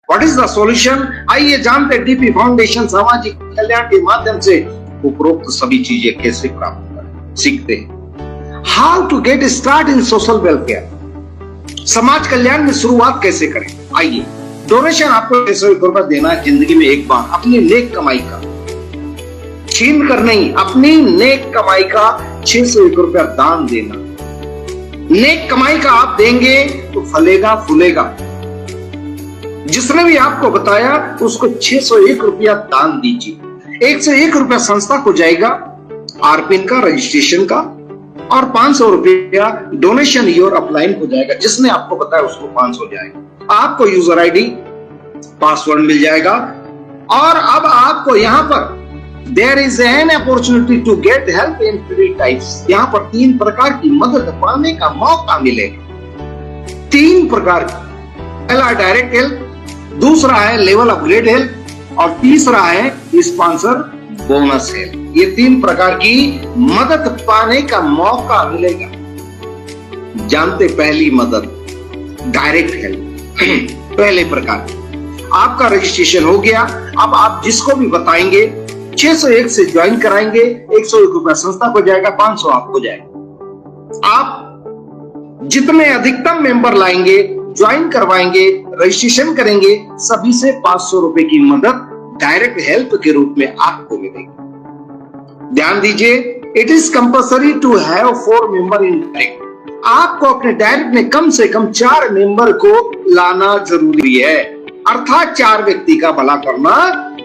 What is the solution? आइए जानते DP foundation सामाजिक कल्याण के माध्यम से उपरोक्त सभी चीजें कैसे प्राप्त करें, सीखते हैं। How to get start in social welfare, समाज कल्याण में शुरुआत कैसे करें। आइए, डोनेशन आपको 600 रुपए देना है जिंदगी में एक बार, अपनी नेक कमाई का, छीन कर नहीं, अपनी नेक कमाई का 600 रुपया दान देना। नेक कमाई का आप देंगे तो फलेगा फूलेगा। जिसने भी आपको बताया उसको 601 रुपया दान दीजिए। 101 रुपया संस्था को जाएगा, आरपिन का, रजिस्ट्रेशन का, और 500 रुपया डोनेशन योर अपलाइन को जाएगा। जिसने आपको बताया उसको 500 जाएगा। आपको यूजर आईडी, पासवर्ड मिल जाएगा। और अब आपको यहां पर there is an opportunity to get help in 3 types. यहां पर 3 प्रकार की मदद पाने का मौका मिलेगा। 3 प्रकार की, पहला डायरेक्ट हेल्प, दूसरा है लेवल अपग्रेड हेल्प, और तीसरा है स्पॉन्सर बोनस हेल्प। ये 3 प्रकार की मदद पाने का मौका मिलेगा। जानते पहली मदद, डायरेक्ट हेल्प। पहले प्रकार, आपका रजिस्ट्रेशन हो गया। अब आप जिसको भी बताएंगे 601 से ज्वाइन कराएंगे, 101 रुपया संस्था को जाएगा, 500 आपको जाएगा। आप जितने अधिकतम मेंबर लाएंगे, ज्वाइन करवाएंगे, रजिस्ट्रेशन करेंगे, सभी से 500 रुपए की मदद डायरेक्ट हेल्प के रूप में आपको मिलेगी। ध्यान दीजिए, it is compulsory to have 4 member in direct. आपको अपने डायरेक्ट में कम से कम 4 मेंबर को लाना जरूरी है, अर्थात 4 व्यक्ति का भला करना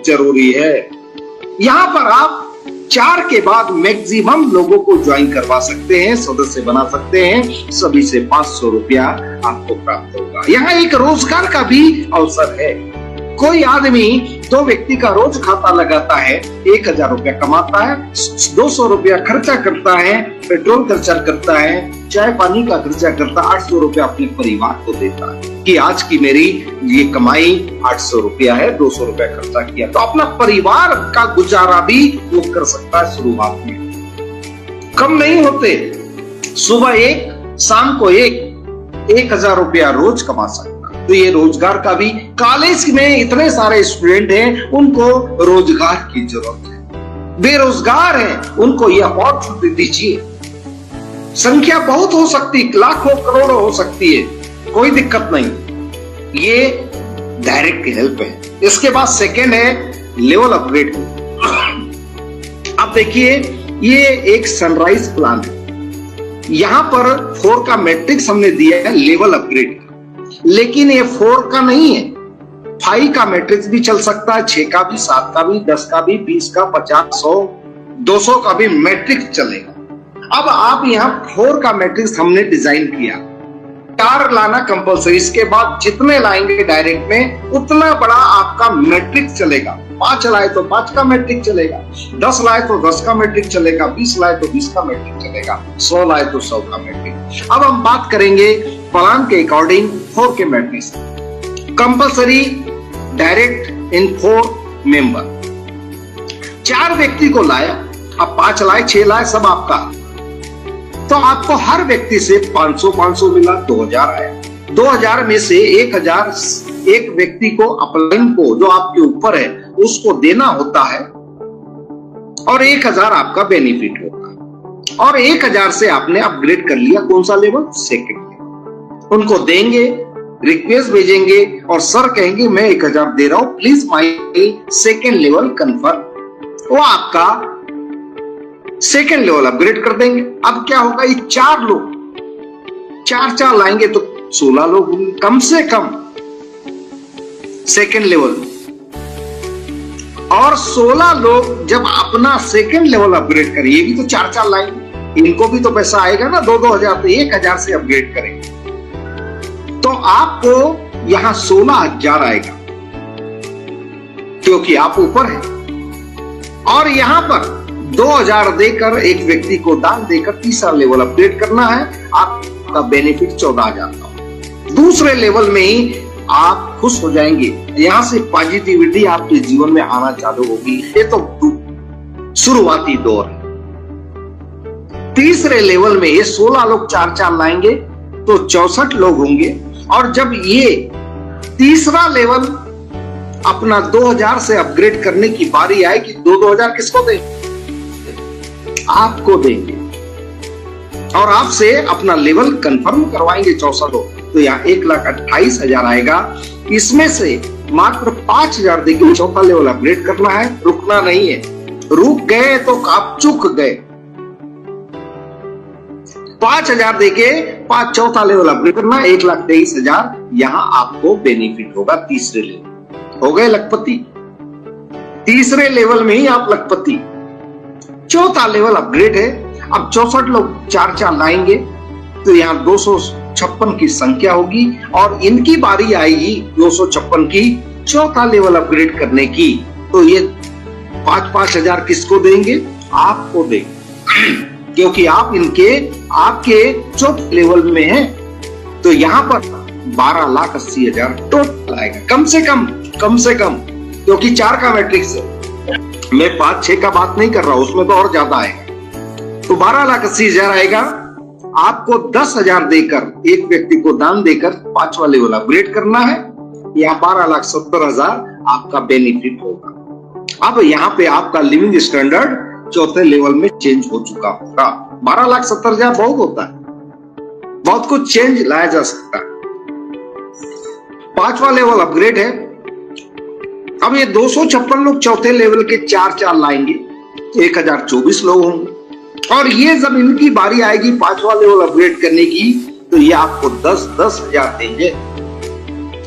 जरूरी है। यहां पर आप 4 के बाद मैक्सिमम लोगों को ज्वाइन करवा सकते हैं, सदस्य बना सकते हैं। सभी से 500 रुपया आपको प्राप्त होगा। यहाँ एक रोजगार का भी अवसर है। कोई आदमी 2 व्यक्ति का रोज खाता लगाता है, 1000 रुपया कमाता है, 200 रुपया खर्चा करता है, पेट्रोल खर्चा करता है, चाय पानी का खर्चा करता है, 800 रुपया अपने परिवार को देता है कि आज की मेरी ये कमाई 800 रुपया है, 200 रुपया खर्चा किया। तो अपना परिवार का गुजारा भी वो कर सकता है। शुरुआत में कम नहीं होते, सुबह 1, शाम को 1000 रुपया रोज कमा सकता। तो ये रोजगार का भी, कॉलेज में इतने सारे स्टूडेंट हैं, उनको रोजगार की जरूरत है। बेरोजगार हैं, उनको ये अपॉर्चुनिटी दीजिए। संख्या बहुत हो सकती, लाखों करोड़ों हो सकती है, कोई दिक्कत नहीं। ये डायरेक्ट हेल्प है। इसके बाद सेकेंड है लेवल अपग्रेड। अब देखिए, ये एक सनराइज प्लान है। यहां पर 4 का मैट्रिक्स हमने दिया है लेवल अपग्रेड, लेकिन ये 4 का नहीं है। 5 का मैट्रिक्स भी चल सकता है, 6 का भी, 7 का भी, 10 का भी, 20 का, 50, 100, 200 का भी मैट्रिक्स चलेगा। अब आप यहाँ 4 का मैट्रिक्स हमने डिजाइन किया। 4 लाना कंपल्सरी। इसके बाद जितने लाएंगे डायरेक्ट में, उतना बड़ा आपका मैट्रिक्स चलेगा। 5 लाए तो 5 का मैट्रिक चलेगा, 10 लाए तो 10 का मैट्रिक चलेगा, 20 लाए तो 20 का मैट्रिक चलेगा, 100 लाए तो 100 का मैट्रिक। अब हम बात करेंगे प्लान के अकॉर्डिंग 4 के मैट्रिक्स। कंपल्सरी डायरेक्ट इन 4 मेंबर। 4 व्यक्ति को लाया, अब 5 लाए, 6 लाए, सब आपका। तो आपको हर व्यक्ति से 500 मिला, 2000 आया। 2000 में से 1000 एक व्यक्ति को, अपलाइन को, जो आपके ऊपर है, उसको देना होता है, और 1000 आपका बेनिफिट होगा। और 1000 से आपने अपग्रेड कर लिया, कौन सा लेवल? Second level. उनको देंगे, रिक्वेस्ट भेजेंगे, और सर कहेंगे मैं 1000 दे रहा हूं, please my second level confirm. वो आपका सेकंड लेवल अपग्रेड कर देंगे। अब क्या होगा, ये 4 लोग 4 लाएंगे तो 16 लोग होंगे कम से कम सेकंड लेवल। और 16 लोग जब अपना सेकंड लेवल अपग्रेड करें, ये भी तो 4 लाएंगे, इनको भी तो पैसा आएगा ना, 2-2000, तो 1000 से अपग्रेड करेंगे तो आपको यहां 16000 आएगा, क्योंकि आप ऊपर हैं। और यहां पर 2000 देकर, एक व्यक्ति को दान देकर तीसरा लेवल अपग्रेड करना है, आपका बेनिफिट 14000 का। दूसरे लेवल में ही आप खुश हो जाएंगे। यहां से पॉजिटिविटी आपके जीवन में आना चालू होगी। ये तो शुरुआती दौर है। तीसरे लेवल में ये 16 लोग 4 लाएंगे तो 64 लोग होंगे। और जब ये तीसरा लेवल अपना 2000 से अपग्रेड करने की बारी आएगी, 2000 किसको देंगे? आपको देंगे और आपसे अपना लेवल कंफर्म करवाएंगे 64 लोग। तो यहाँ 1,28,000 आएगा। इसमें से मात्र 5,000 देके चौथा लेवल अपग्रेड करना है, रुकना नहीं है। रुक गए तो आप चूक गए। 5,000 देके चौथा लेवल अपग्रेड करना, 1,23,000 यहाँ आपको बेनिफिट होगा। तीसरे लेवल हो गए लखपति, तीसरे लेवल में ही आप लखपति। चौथा लेवल अपग्रेड है। अब 64 लोग 4-4 लाएंगे तो यहाँ 256 की संख्या होगी और इनकी बारी आएगी 256 की चौथा लेवल अपग्रेड करने की। तो ये 5,000 किसको देंगे? आपको देंगे, क्योंकि आप आपके चौथे लेवल में हैं। तो यहाँ पर 12,80,000 टोटल आएगा, कम से कम, क्योंकि 4 का मैट्रिक्स है। मैं 5-6 का बात नहीं कर रहा हूं, उसमें तो और ज्यादा आएगा। तो 12,80,000 आएगा। आपको 10,000 देकर, एक व्यक्ति को दान देकर 5वां लेवल अपग्रेड करना है। यहाँ 12,70,000 आपका बेनिफिट होगा। अब यहाँ पे आपका लिविंग स्टैंडर्ड चौथे लेवल में चेंज हो चुका होगा। 12,70,000 बहुत होता है, बहुत कुछ चेंज लाया जा सकता है। 5वां लेवल अपग्रेड है। अब ये 256 लोग चौथे लेवल के 4-4 लाएंगे, 1,024 लोग होंगे। और ये जब इनकी बारी आएगी 5वां लेवल अपग्रेड करने की, तो ये आपको 10,000 देंगे।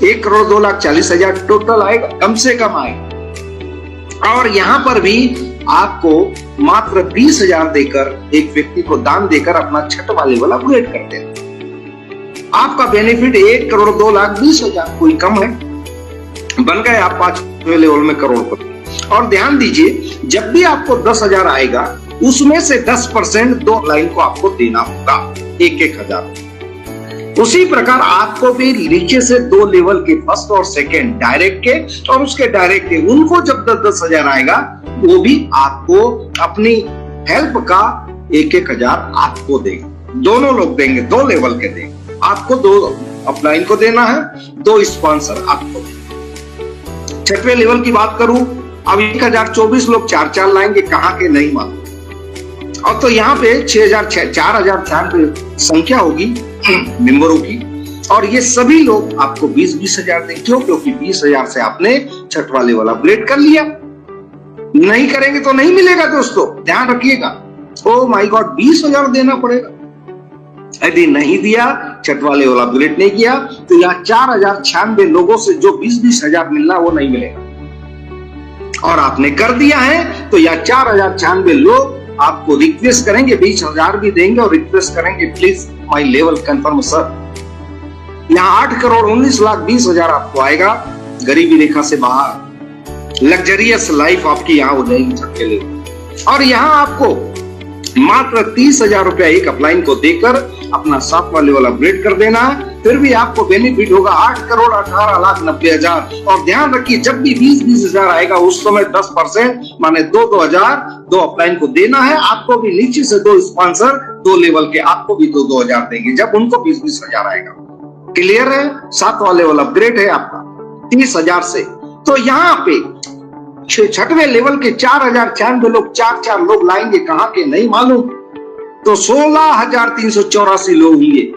1,02,40,000 टोटल आएगा, कम से कम आएगा। और यहां पर भी आपको मात्र 20,000 देकर, एक व्यक्ति को दान देकर अपना 6वां लेवल अपग्रेड कर देना। आपका बेनिफिट 1,02,20,000, कोई कम है, बन गए आप 5वें लेवल में करोड़पति। और ध्यान दीजिए, जब भी आपको 10,000 आएगा उसमें से 10% 2 लाइन को आपको देना होगा, 1,000। उसी प्रकार आपको भी नीचे से 2 लेवल के फर्स्ट और सेकंड डायरेक्ट के और उसके डायरेक्ट के, उनको जब 10,000 आएगा वो भी आपको अपनी हेल्प का 1,000 आपको देंगे। दोनों लोग देंगे, 2 लेवल के देंगे। आपको 2 अपलाइन को देना है, 2 स्पॉन्सर आपको देंगे। 6वें लेवल की बात करूं, अब 1,024 लोग 4-4 लाएंगे, कहां के नहीं मालूम। और तो यहाँ पे 4,000 संख्या होगी मेंबरों की, और ये सभी लोग आपको 20,000 देंगे। क्यों? क्योंकि 20,000 से आपने 6वां लेवल अपग्रेड कर लिया। नहीं करेंगे तो नहीं मिलेगा दोस्तों, ध्यान रखिएगा। ओ माय गॉड, 20,000 देना पड़ेगा। यदि नहीं दिया, 6वां लेवल अपग्रेड नहीं किया, तो यहाँ 4,096 लोगों से जो 20,000 मिलना वो नहीं मिलेगा। और आपने कर दिया है तो यहाँ 4,096 लोग आपको रिक्वेस्ट करेंगे, 20,000 भी देंगे और रिक्वेस्ट करेंगे please my level confirm sir. यहाँ 8,19,20,000 आपको आएगा, गरीबी रेखा से बाहर लग्जरियस लाइफ आपकी यहाँ हो जाएगी 6वें लेवल। और यहाँ आपको मात्र 30,000 रुपया एक अपलाइन को देकर अपना 7वां लेवल अपग्रेड कर देना है। फिर भी आपको बेनिफिट होगा 8,18,90,000। और ध्यान रखिए, जब भी 20,000 आएगा उस समय 10% माने 2,000 2 अपलाइन को देना है। आपको भी नीचे से 2 स्पॉन्सर 2 लेवल के आपको भी 2,000 देंगे जब उनको 20,000 आएगा। क्लियर है? 7वां लेवल अपग्रेड है आपका 30,000 से। तो यहाँ पे 6वें लेवल के 4,096 लोग 4-4 लोग लाएंगे, कहां के नहीं मालूम। तो 16,384 लोग होंगे।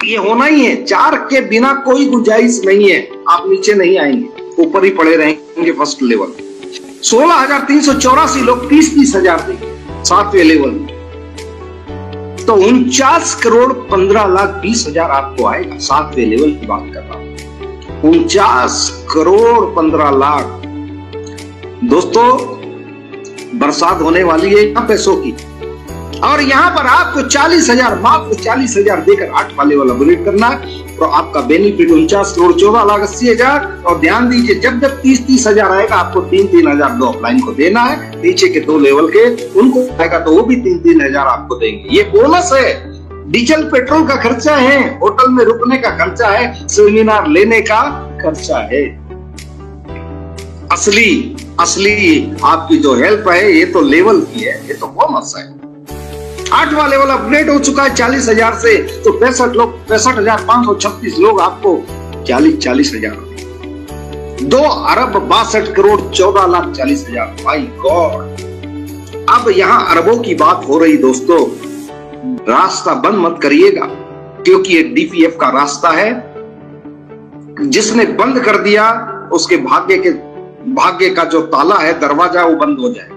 ये होना ही है, 4 के बिना कोई गुंजाइश नहीं है। आप नीचे नहीं आएंगे, ऊपर ही पड़े रहेंगे फर्स्ट लेवल। 16,384 लोग 30,000 देंगे 7वें लेवल में। तो 49,15,20,000 आपको आएगा। 7वें लेवल की बात कर रहा हूं, 49,15,00,000। दोस्तों, बरसात होने वाली है यहाँ पैसों की। और यहाँ पर आपको 40,000, मात्र 40,000 देकर 8वां लेवल अपग्रेड करना है। तो आपका बेनिफिट 49,14,80,000। और ध्यान दीजिए, जब जब 30,000 आएगा आपको 3,000 2 अपलाइन को देना है। नीचे के 2 लेवल के उनको आएगा तो वो भी 3,000 आपको देंगे। ये बोनस है, डीजल पेट्रोल का खर्चा है, होटल में रुकने का खर्चा है, सेमिनार लेने का खर्चा है। असली आपकी जो हेल्प है ये तो लेवल की है, ये तो बोनस है। 8वां लेवल अपग्रेड हो चुका है 40,000 से। तो 65,536 लोग आपको 40,000 2,62,14,40,000। My God. अब यहां अरबों की बात हो रही दोस्तों। रास्ता बंद मत करिएगा, क्योंकि एक डीपीएफ का रास्ता है। जिसने बंद कर दिया उसके भाग्य का जो ताला है, दरवाजा, वो बंद हो जाए।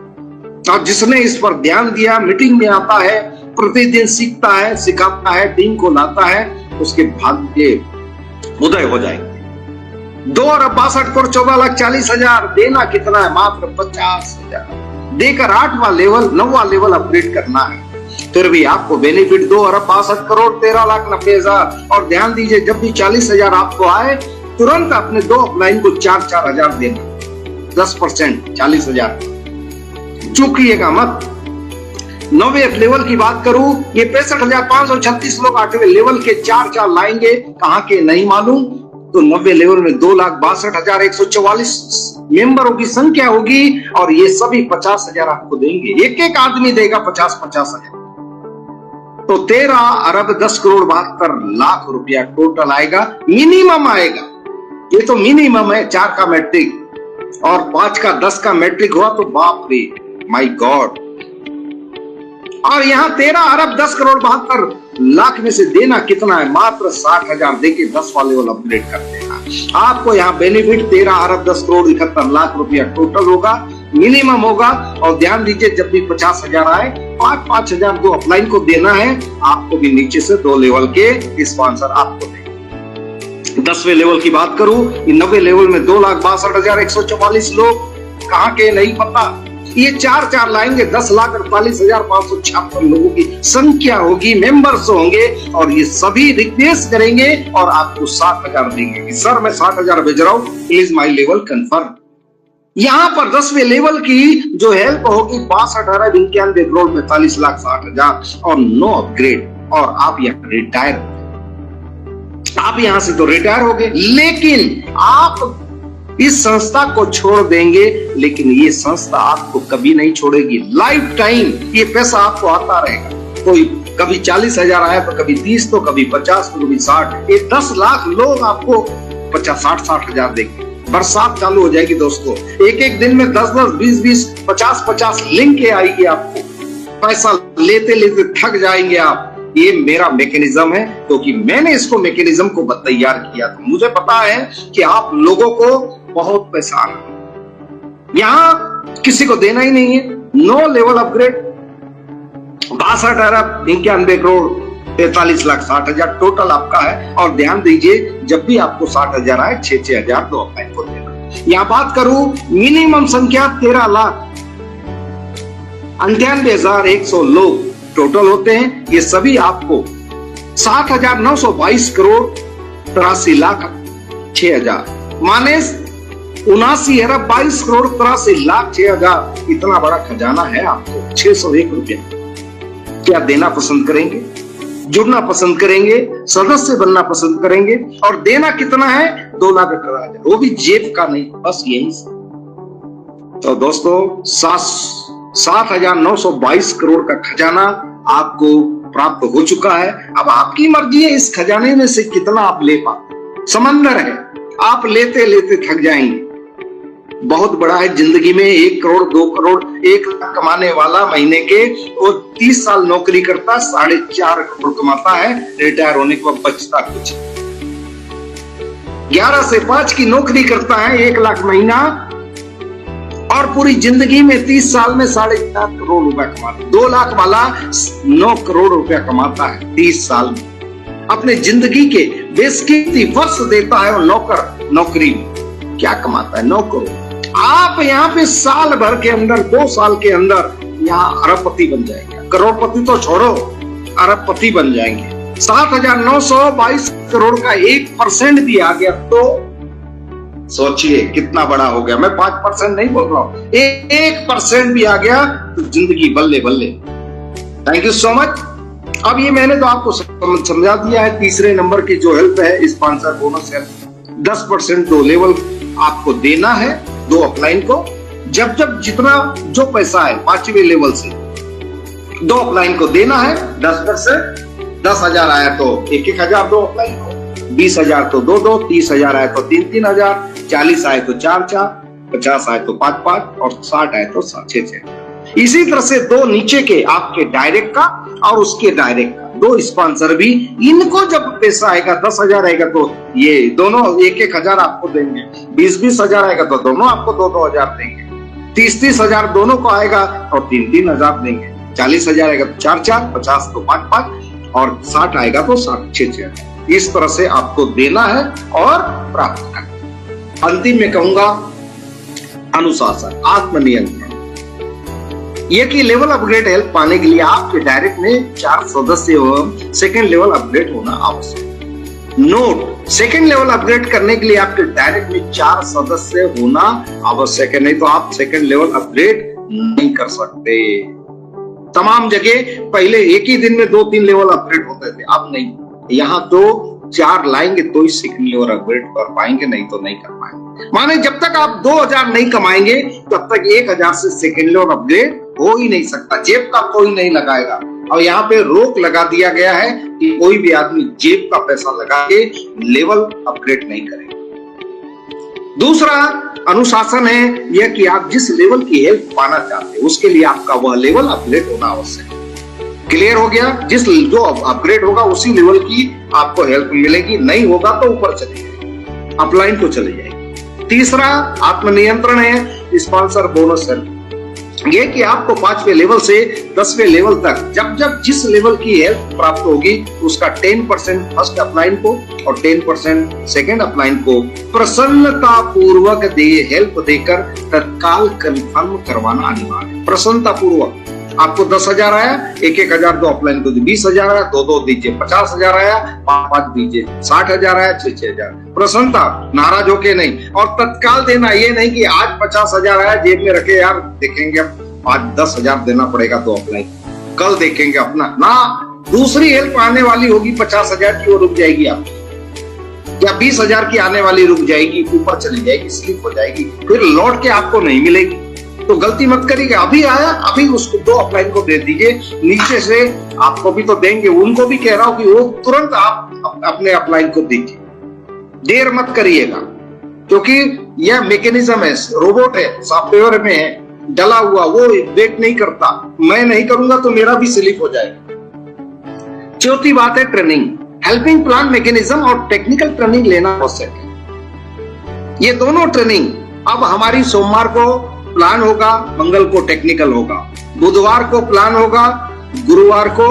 और जिसने इस पर ध्यान दिया, मीटिंग में आता है, प्रतिदिन सीखता है, सिखाता है, टीम को लाता है, उसके भाग्य उदय हो जाएंगे। 2,62,14,40,000। देना कितना है? मात्र 50,000 देकर 8वां लेवल 9वां लेवल अपग्रेड करना है। फिर भी आपको बेनिफिट 2,62,13,90,000। और ध्यान दीजिए, जब भी 40,000 आपको आए, तुरंत अपने 2 अपलाइन को 4,000 देना। 10% 40,000। चूकिएगा मत। 9वें लेवल की बात करूं, ये 65,536 लोग 8वें लेवल के 4 लाएंगे। कहां के नहीं मालूम। तो 90 लेवल में 2,62,144 मेंबरों की संख्या होगी, और ये सभी 50,000 आपको देंगे। एक आदमी देगा 50,000। तो 13,10,72,00,000 रुपया टोटल आएगा। मिनिमम आएगा। ये तो मिनिमम है। 4 का मैट्रिक और 5 का 10 का मैट्रिक हुआ तो बाप रे, माय गॉड। और यहाँ 13,10,72,00,000 में से देना कितना है? मात्र 60,000 देके 10वां लेवल अपग्रेड कर देना। आपको यहाँ बेनिफिट 13,10,71,00,000 रुपया टोटल होगा, मिनिमम होगा। और ध्यान दीजिए, जब भी 50,000 आए, 5,000 2 अपलाइन को देना है। आपको भी नीचे से 2 लेवल के स्पॉन्सर आपको देंगे। 10वें लेवल की बात करूं, 90 लेवल में 2,62,144 लोग। कहां के नहीं पता। ये 4 लाएंगे। 10,48,556 लोगों की संख्या होगी, मेंबर्स होंगे, और ये सभी रिक्वेस्ट करेंगे और आपको 60,000 देंगे कि सर मैं 60,000 भेज रहा हूं, प्लीज माई लेवल कंफर्म। यहां पर 10वें लेवल की जो हेल्प होगी 62,92,42,60,000 और 9 अपग्रेड। और आप यहाँ रिटायर, आप यहां से तो रिटायर हो गए, लेकिन आप इस संस्था को छोड़ देंगे, लेकिन ये संस्था आपको कभी नहीं छोड़ेगी। लाइफ टाइम ये पैसा आपको आता रहेगा। कोई कभी 40,000 आया तो कभी 30, तो कभी 50, तो कभी 60। ये 10 लाख लोग आपको 50-60,000 देंगे। बरसात चालू हो जाएगी दोस्तों। एक दिन में 10-10, 20-20, 50-50 लिंक के आएगी आपको। पैसा लेते लेते थक जाएंगे आप। ये मेरा मैकेनिज्म है, क्योंकि मैंने इसको मैकेनिज्म को तैयार किया था। मुझे पता है कि आप लोगों को बहुत पैसा आना, यहां किसी को देना ही नहीं है। 9 लेवल अपग्रेड 62,91,43,60,000 टोटल आपका है। और ध्यान दीजिए, जब भी आपको 60,000 आए, 6,000 2 अपलाइन को देना। यहां बात करूं, मिनिमम संख्या 13,98,100 लोग टोटल होते हैं। ये सभी आपको 60,922,83,06,000 माने 79,22,83,06,000। इतना बड़ा खजाना है आपको। 601 रुपया। क्या देना पसंद करेंगे? जुड़ना पसंद करेंगे? सदस्य बनना पसंद करेंगे? और देना कितना है? 2,18,000। वो भी जेब का नहीं, बस यही। तो दोस्तों 7,922 करोड़ का खजाना आपको प्राप्त हो चुका है। अब आपकी मर्जी है इस खजाने में से कितना आप ले पाते। समंदर है, आप लेते लेते थक जाएंगे। बहुत बड़ा है जिंदगी में। 1 करोड़ 2 करोड़ 1 लाख कमाने वाला महीने के, वो 30 साल नौकरी करता, 4.5 करोड़ कमाता है। रिटायर होने के बाद बचता कुछ। 11 से 5 की नौकरी करता है, 1 लाख महीना, और पूरी जिंदगी में 30 साल में 4.5 करोड़ रुपया कमाता। 2 लाख वाला 9 करोड़ रुपया कमाता है 30 साल में। अपने जिंदगी के बेशकीमती वर्ष देता है और नौकरी में क्या कमाता है? 9 करोड़। आप यहाँ पे साल भर के अंदर, 2 साल के अंदर यहाँ अरबपति बन जाएंगे। करोड़पति तो छोड़ो, अरबपति बन जाएंगे। 7,922 करोड़ का 1% भी आ गया तो सोचिए कितना बड़ा हो गया। मैं 5% नहीं बोल रहा हूं, 1% भी आ गया तो जिंदगी बल्ले बल्ले। Thank you so much. अब ये मैंने तो आपको समझा दिया है। तीसरे नंबर की जो हेल्प है, स्पॉन्सर बोनस हेल्प, 10% 2 लेवल आपको देना है, 2 अपलाइन को। जब जितना जो पैसा है 5वें लेवल से 2 अपलाइन को देना है। 10%, 10,000 आया तो 1,000 2 अपलाइन को, 20,000 तो 2-2, 30,000 आया तो 3-3,000, 40 आए तो 4-4, 50 आए तो 5-5 और 60 आए तो 6-6। इसी तरह से दो नीचे के आपके डायरेक्ट का और उसके डायरेक्ट का दो स्पॉन्सर भी, इनको जब पैसा आएगा 10,000 आएगा तो ये दोनों 1-1 हजार आपको देंगे, 20-20 हजार आएगा तो दोनों आपको 2-2 हजार देंगे, 30-30 हजार दोनों को आएगा और 3-3 हजार देंगे, 40 हजार आएगा तो 4-4, 50 तो 5-5 और 60 आएगा तो 6-6। इस तरह से आपको देना है और प्राप्त करना। अंतिम में कहूंगा अनुशासन, आत्मनियंत्रण। ये कि लेवल अपग्रेड हेल्प पाने के लिए आपके डायरेक्ट में 4 सदस्य एवं सेकंड लेवल अपग्रेड होना आवश्यक। नोट, सेकंड लेवल अपग्रेड करने के लिए आपके डायरेक्ट में 4 सदस्य होना आवश्यक है, नहीं तो आप सेकंड लेवल अपग्रेड नहीं कर सकते। तमाम जगह पहले एक ही दिन में 2-3 लेवल अपग्रेड होते थे, अब नहीं। यहाँ 2-4 लाएंगे तो ही सेकंड लेवल अपग्रेड कर पाएंगे, नहीं तो नहीं कर पाएंगे। माने जब तक आप 2,000 नहीं कमाएंगे तब तक 1,000 से सेकंड लेवल अपग्रेड हो ही नहीं सकता। जेब का कोई नहीं लगाएगा और यहाँ पे रोक लगा दिया गया है कि कोई भी आदमी जेब का पैसा लगा के लेवल अपग्रेड नहीं करेगा। दूसरा अनुशासन है यह कि आप जिस लेवल की हेल्प पाना चाहते हैं उसके लिए आपका वह लेवल अपग्रेड होना आवश्यक है। क्लियर हो गया? जो अपग्रेड होगा उसी लेवल की आपको हेल्प मिलेगी, नहीं होगा तो ऊपर चली जाएगी, अपलाइन को चली जाएगी। तीसरा आत्मनियंत्रण है, स्पॉन्सर बोनस हेल्प। ये कि आपको 5वें लेवल से 10वें लेवल तक जब जब जिस लेवल की हेल्प प्राप्त होगी उसका 10% फर्स्ट अपलाइन को और 10% सेकंड अपलाइन को प्रसन्नता पूर्वक हेल्प देकर तत्काल कंफर्म करवाना अनिवार्य है। प्रसन्नता पूर्वक आपको 10,000 आया, 1-1 हजार दो अपलाइन को 20,000 आया, 2-2 दीजिए 50,000 आया, 5-5 दीजिए 60,000 आया, 6-6 हजार। प्रसन्नता, नाराज होके नहीं, और तत्काल देना। ये नहीं कि आज 50,000 आया जेब में रखे, यार देखेंगे आज 10,000 देना पड़ेगा तो अपलाइन, कल देखेंगे अपना ना। दूसरी हेल्प आने वाली होगी 50,000 की, वो रुक जाएगी आपकी, या 20,000 की आने वाली रुक जाएगी, ऊपर चली जाएगी, स्लिप हो जाएगी, फिर लौट के आपको नहीं मिलेगी। तो गलती मत करिए, अभी आया अभी उसको 2 अपलाइन को दे दीजिए, नीचे से आपको भी तो देंगे, उनको भी कह रहा हूं कि वो तुरंत आप अपने अपलाइन को दीजिए, देर मत करिएगा, क्योंकि यह मैकेनिज्म है, रोबोट है, सॉफ्टवेयर में है डला हुआ, वो वेट नहीं करता। मैं नहीं करूंगा तो मेरा भी स्लिप हो जाएगा। चौथी बात है ट्रेनिंग, हेल्पिंग प्लान मैकेनिज्म और टेक्निकल ट्रेनिंग लेना आवश्यक है। ये दोनों ट्रेनिंग अब हमारी सोमवार को प्लान होगा, मंगल को टेक्निकल होगा, बुधवार को प्लान होगा, गुरुवार को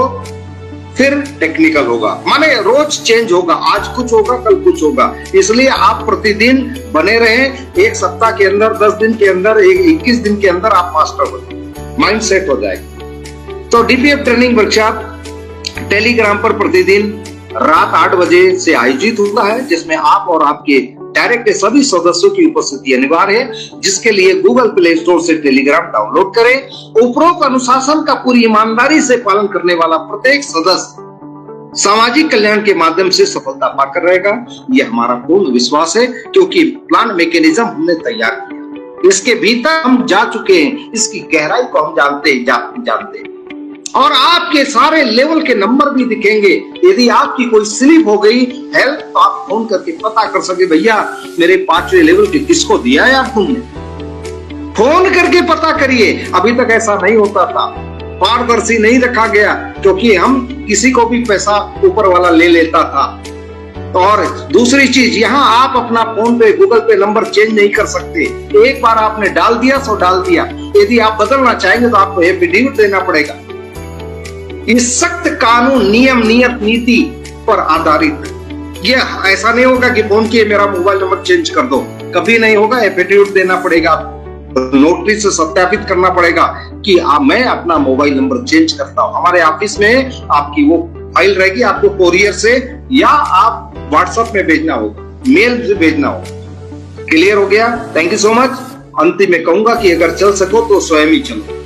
फिर टेक्निकल होगा। माने रोज चेंज होगा, आज कुछ होगा कल कुछ होगा। इसलिए आप प्रतिदिन बने रहें, एक सप्ताह के अंदर, 10 दिन के अंदर, 21 दिन के अंदर आप मास्टर हो जाए, माइंड सेट हो जाएगा। तो डीपीएफ ट्रेनिंग वर्कशॉप टेलीग्राम पर प्रतिदिन रात 8 बजे से आयोजित होता है, जिसमें आप और आपके डायरेक्ट के सभी सदस्यों की उपस्थिति अनिवार्य है, जिसके लिए गूगल प्ले स्टोर से टेलीग्राम डाउनलोड करें। उपरोक्त अनुशासन का पूरी ईमानदारी से पालन करने वाला प्रत्येक सदस्य सामाजिक कल्याण के माध्यम से सफलता पाकर रहेगा, यह हमारा पूर्ण विश्वास है, क्योंकि प्लान मैकेनिज्म हमने तैयार किया, इसके भीतर हम जा चुके हैं, इसकी गहराई को हम जानते हैं और आपके सारे लेवल के नंबर भी दिखेंगे। यदि आपकी कोई स्लिप हो गई हेल्प तो आप फोन करके पता कर सके, भैया मेरे 5वें लेवल के किसको दिया यार तुमने, फोन करके पता करिए। अभी तक ऐसा नहीं होता था, पारदर्शी नहीं रखा गया, क्योंकि हम किसी को भी पैसा ऊपर वाला ले लेता था। और दूसरी चीज, यहाँ आप अपना फोन पे गूगल पे नंबर चेंज नहीं कर सकते, एक बार आपने डाल दिया सो डाल दिया। यदि आप बदलना चाहेंगे तो आपको एफिडेविट देना पड़ेगा। इस सख्त कानून, नियम, नियत, नीति पर आधारित। ये ऐसा नहीं होगा कि फोन किए मेरा मोबाइल नंबर चेंज कर दो, कभी नहीं होगा। एफिडेविट देना पड़ेगा, नोटरी से सत्यापित करना पड़ेगा कि मैं अपना मोबाइल नंबर चेंज करता हूं। हमारे ऑफिस में आपकी वो फाइल रहेगी, आपको कोरियर से या आप व्हाट्सएप में भेजना होगा, मेल से भेजना होगा। क्लियर हो गया? Thank you so much. अंतिम में कहूंगा कि अगर चल सको तो स्वयं ही चलो।